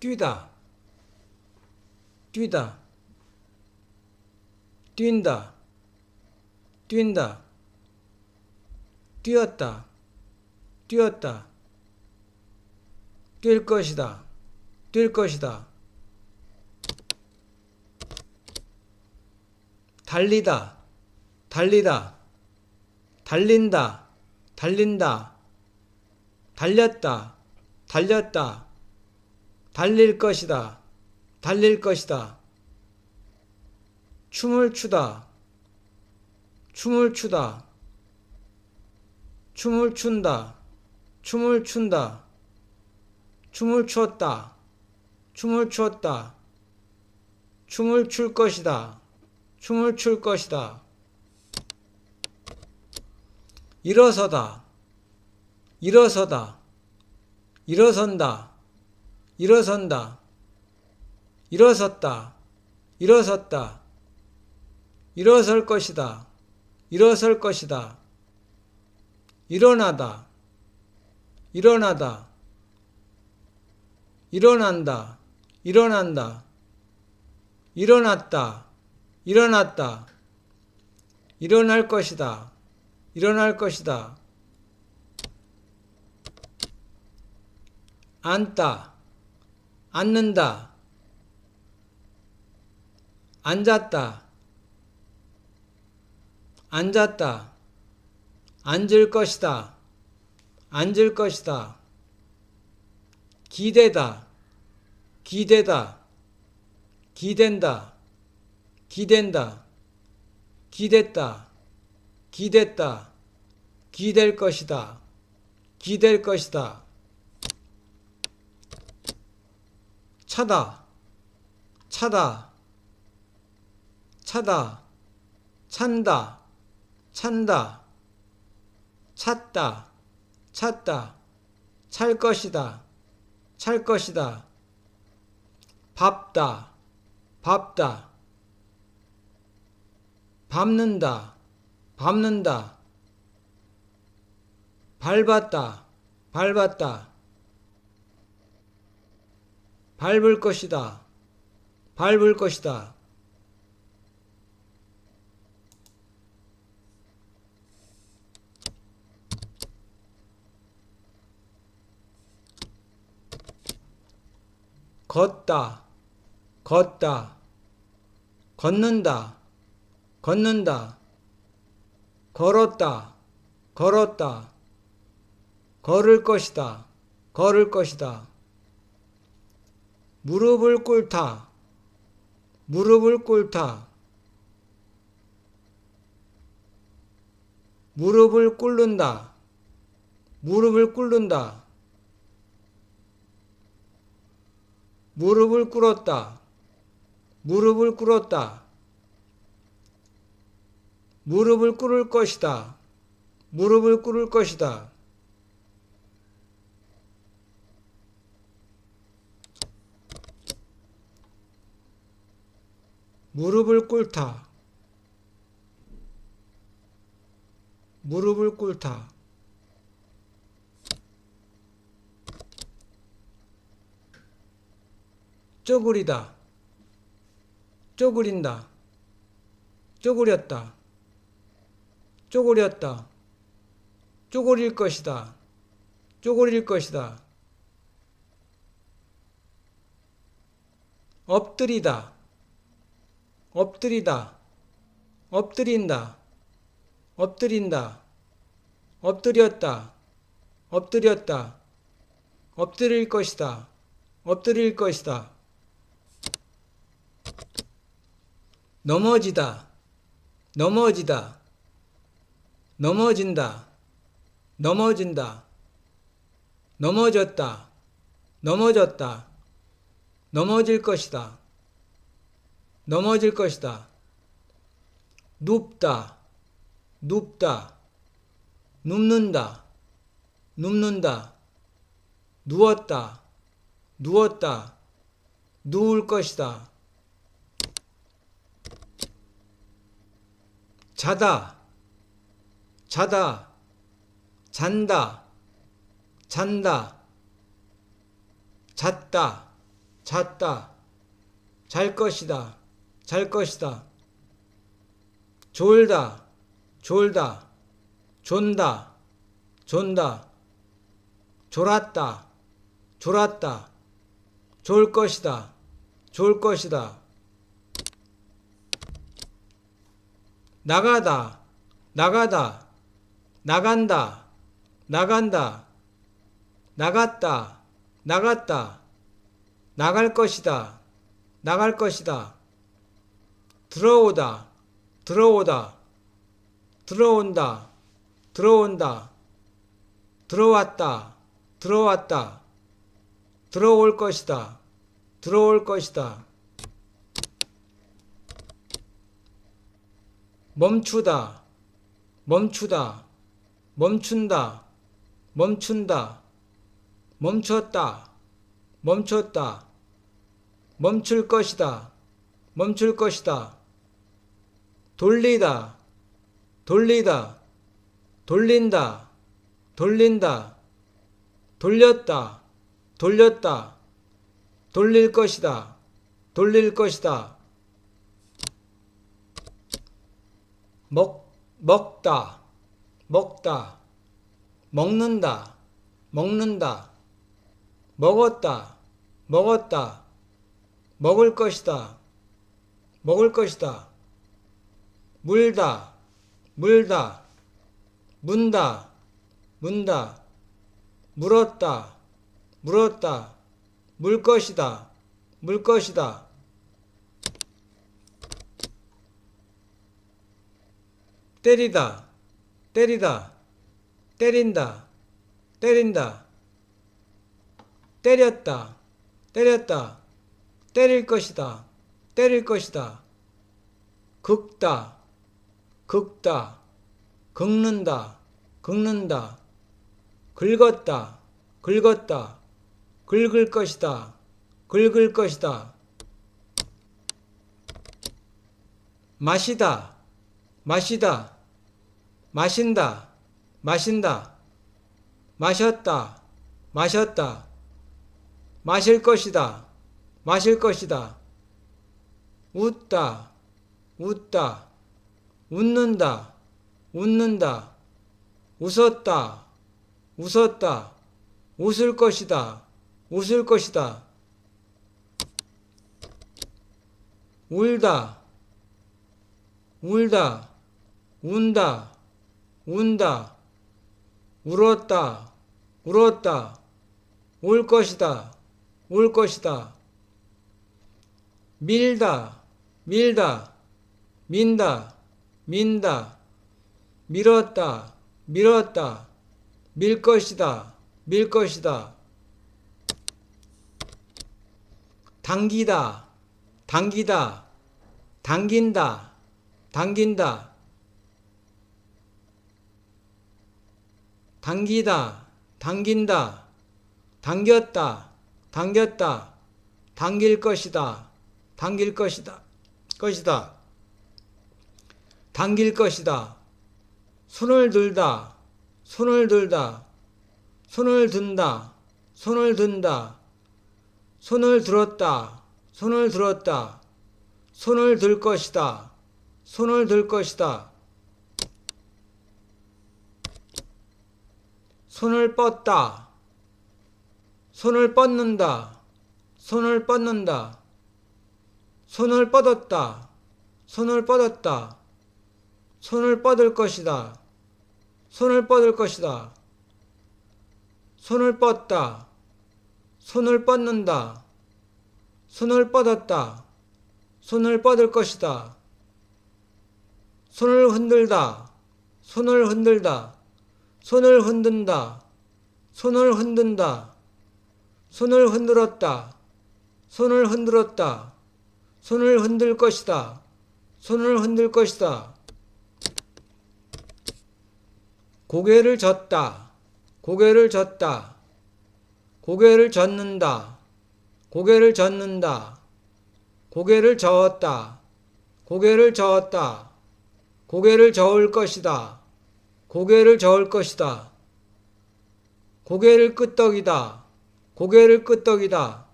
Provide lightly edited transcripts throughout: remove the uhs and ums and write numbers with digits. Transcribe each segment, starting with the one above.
뛰다, 뛰다, 뛴다, 뛴다, 뛰었다, 뛰었다, 뛸 것이다, 뛸 것이다, 달리다, 달리다, 달린다, 달린다, 달렸다, 달렸다, 달릴 것이다, 달릴 것이다, 춤을 추다, 춤을 추다, 춤을 춘다, 춤을 춘다, 춤을 추었다, 춤을 추었다, 춤을 출 것이다, 춤을 출 것이다, 일어서다, 일어서다, 일어선다, 일어선다, 일어섰다, 일어섰다, 일어설 것이다, 일어설 것이다, 일어나다, 일어나다, 일어난다, 일어난다, 일어났다, 일어났다, 일어날 것이다, 일어날 것이다, 앉다, 앉는다, 앉았다, 앉았다, 앉을 것이다, 앉을 것이다, 기대다, 기대다, 기댄다, 기댄다, 기댔다, 기댔다, 기댈 것이다, 기댈 것이다, 차다, 차다, 차다, 찬다, 찬다, 찾다, 찾다, 찰 것이다, 찰 것이다, 밟다, 밟다, 밟는다, 밟는다, 밟았다, 밟았다, 밟을 것이다, 밟을 것이다, 걷다, 걷다, 걷는다, 걷는다, 걸었다, 걸었다, 걸을 것이다, 걸을 것이다, 무릎을 꿇다, 무릎을 꿇다, 무릎을 꿇는다, 무릎을 꿇는다, 무릎을 꿇었다, 무릎을 꿇었다, 무릎을 꿇을 것이다, 무릎을 꿇을 것이다, 무릎을 꿇다, 무릎을 꿇다, 쪼그리다, 쪼그린다, 쪼그렸다, 쪼그렸다, 쪼그릴 것이다, 쪼그릴 것이다, 엎드리다, 엎드리다, 엎드린다, 엎드린다, 엎드렸다, 엎드렸다, 엎드릴 것이다, 엎드릴 것이다, 넘어지다, 넘어지다, 넘어진다, 넘어진다, 넘어졌다, 넘어졌다, 넘어질 것이다, 넘어질 것이다, 눕다, 눕다, 눕는다, 눕는다, 누웠다, 누웠다, 누울 것이다, 자다, 자다, 잔다, 잔다, 잤다, 잤다, 잘 것이다, 잘 것이다. 졸다, 졸다, 존다, 존다. 졸았다, 졸았다, 졸 것이다, 졸 것이다. 나가다, 나가다, 나간다, 나간다, 나갔다, 나갔다, 나갈 것이다, 나갈 것이다. 들어오다, 들어오다, 들어온다, 들어온다. 들어왔다, 들어왔다. 들어올 것이다, 들어올 것이다. 멈추다, 멈추다, 멈춘다, 멈춘다. 멈췄다, 멈췄다. 멈출 것이다, 멈출 것이다. 돌리다, 돌리다, 돌린다, 돌린다. 돌렸다, 돌렸다. 돌릴 것이다, 돌릴 것이다. 먹다, 먹다. 먹는다, 먹는다. 먹었다, 먹었다. 먹을 것이다, 먹을 것이다. 물다, 물다. 문다, 문다. 물었다, 물었다. 물 것이다, 물 것이다. 때리다, 때리다. 때린다, 때린다. 때렸다, 때렸다. 때릴 것이다, 때릴 것이다. 긁다, 긁다. 긁는다, 긁는다. 긁었다, 긁었다. 긁을 것이다, 긁을 것이다. 마시다, 마시다. 마신다, 마신다. 마셨다, 마셨다. 마실 것이다, 마실 것이다. 웃다, 웃다. 웃는다, 웃는다. 웃었다, 웃었다. 웃을 것이다, 웃을 것이다. 울다, 울다. 운다, 운다. 울었다, 울었다. 울 것이다, 울 것이다. 밀다, 밀다. 민다, 민다. 밀었다, 밀었다. 밀 것이다, 밀 것이다. 당기다, 당기다. 당긴다, 당긴다. 당기다, 당긴다. 당겼다, 당겼다. 당길 것이다, 당길 것이다. 것이다. 당길 것이다. 손을 들다, 손을 들다. 손을 든다, 손을 든다. 손을 들었다, 손을 들었다. 손을 들 것이다, 손을 들 것이다. 손을 뻗다, 손을 뻗는다, 손을 뻗는다. 손을 뻗었다, 손을 뻗었다. 손을 뻗을 것이다, 손을 뻗을 것이다. 손을 뻗다, 손을 뻗는다. 손을 뻗었다, 손을 뻗을 것이다. 손을 흔들다, 손을 흔들다. 손을 흔든다, 손을 흔든다. 손을 흔들었다, 손을 흔들었다. 손을 흔들 것이다, 손을 흔들 것이다. 고개를 젓다, 고개를 젓다. 고개를 젓는다, 고개를 젓는다. 고개를 저었다, 고개를 저었다. 고개를 저을 것이다, 고개를 저을 것이다. 고개를 끄덕이다, 고개를 끄덕이다.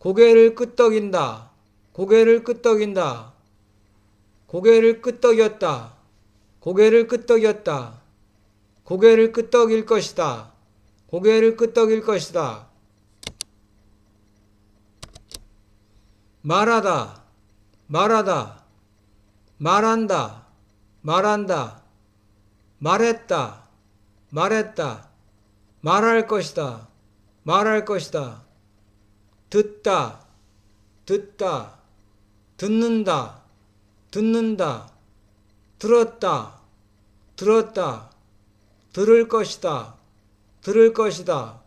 고개를 끄덕인다. 고개를 끄덕인다. 고개를 끄덕였다. 고개를 끄덕였다. 고개를 끄덕일 것이다. 고개를 끄덕일 것이다. 말하다. 말하다. 말한다. 말한다. 말했다. 말했다. 말할 것이다. 말할 것이다. 듣다. 듣다. 듣는다. 듣는다. 들었다. 들었다. 들을 것이다. 들을 것이다.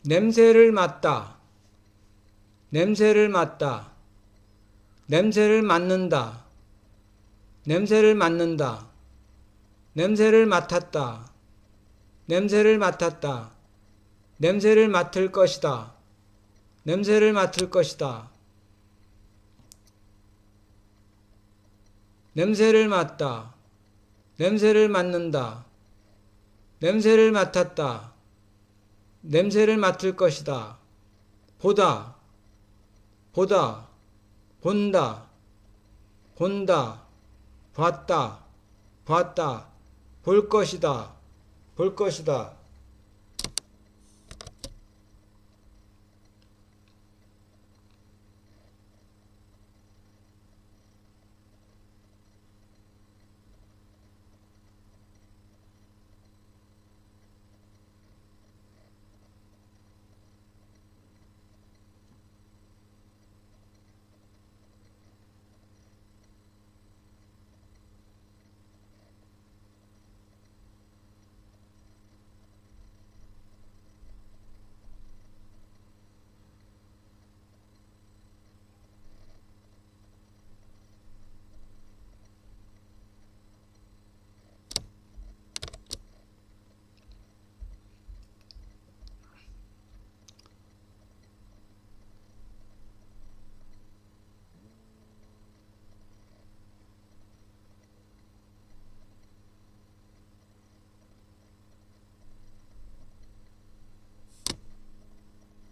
냄새를 맡다. 냄새를 맡다. 냄새를 맡는다. 냄새를 맡는다. 냄새를 맡았다. 냄새를 맡았다. 냄새를 맡을 것이다. 냄새를 맡을 것이다. 냄새를 맡다. 냄새를 맡는다. 냄새를 맡았다. 냄새를 맡을 것이다. 보다. 보다. 본다. 본다. 봤다. 봤다. 볼 것이다. 볼 것이다.